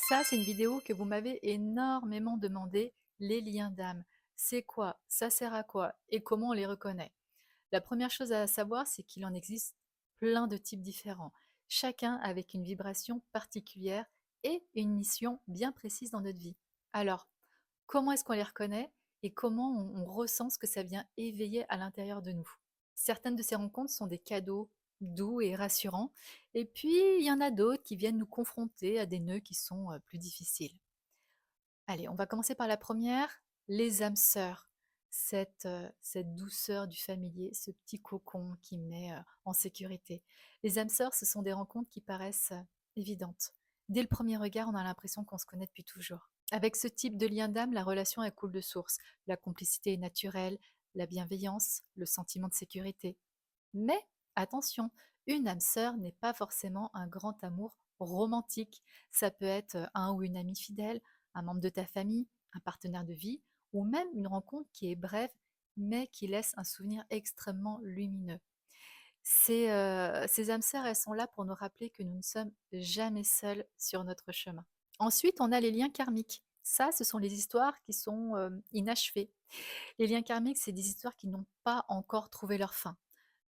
Ça, c'est une vidéo que vous m'avez énormément demandé, les liens d'âme. C'est quoi? Ça sert à quoi? Et comment on les reconnaît? La première chose à savoir, c'est qu'il en existe plein de types différents, chacun avec une vibration particulière et une mission bien précise dans notre vie. Alors, comment est-ce qu'on les reconnaît et comment on ressent ce que ça vient éveiller à l'intérieur de nous? Certaines de ces rencontres sont des cadeaux doux et rassurants, et puis il y en a d'autres qui viennent nous confronter à des nœuds qui sont plus difficiles. Allez, on va commencer par la première, les âmes sœurs. Cette douceur du familier, ce petit cocon qui met en sécurité. Les âmes sœurs, ce sont des rencontres qui paraissent évidentes. Dès le premier regard, on a l'impression qu'on se connaît depuis toujours. Avec ce type de lien d'âme, la relation elle coule de source. La complicité est naturelle, la bienveillance, le sentiment de sécurité. Mais attention, une âme sœur n'est pas forcément un grand amour romantique. Ça peut être un ou une amie fidèle, un membre de ta famille, un partenaire de vie, ou même une rencontre qui est brève, mais qui laisse un souvenir extrêmement lumineux. Ces âmes sœurs, elles sont là pour nous rappeler que nous ne sommes jamais seuls sur notre chemin. Ensuite, on a les liens karmiques. Ça, ce sont les histoires qui sont inachevées. Les liens karmiques, c'est des histoires qui n'ont pas encore trouvé leur fin.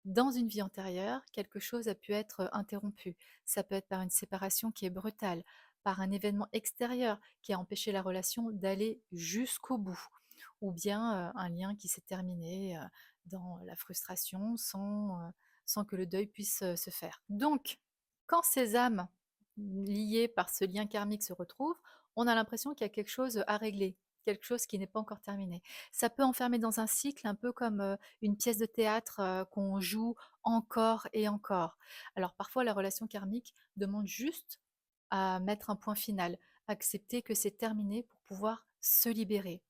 Dans une vie antérieure, quelque chose a pu être interrompu. Ça peut être par une séparation qui est brutale, par un événement extérieur qui a empêché la relation d'aller jusqu'au bout, ou bien un lien qui s'est terminé dans la frustration sans que le deuil puisse se faire. Donc, quand ces âmes liées par ce lien karmique se retrouvent, on a l'impression qu'il y a quelque chose à régler, quelque chose qui n'est pas encore terminé. Ça peut enfermer dans un cycle un peu comme une pièce de théâtre qu'on joue encore et encore. Alors parfois, la relation karmique demande juste à mettre un point final, accepter que c'est terminé pour pouvoir se libérer.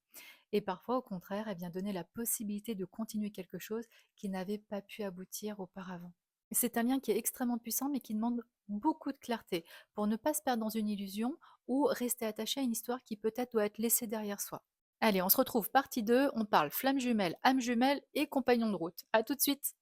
Et parfois, au contraire, elle vient donner la possibilité de continuer quelque chose qui n'avait pas pu aboutir auparavant. C'est un lien qui est extrêmement puissant, mais qui demande beaucoup de clarté pour ne pas se perdre dans une illusion ou rester attaché à une histoire qui peut-être doit être laissée derrière soi. Allez, on se retrouve partie 2. On parle flamme jumelle, âme jumelle et compagnon de route. À tout de suite.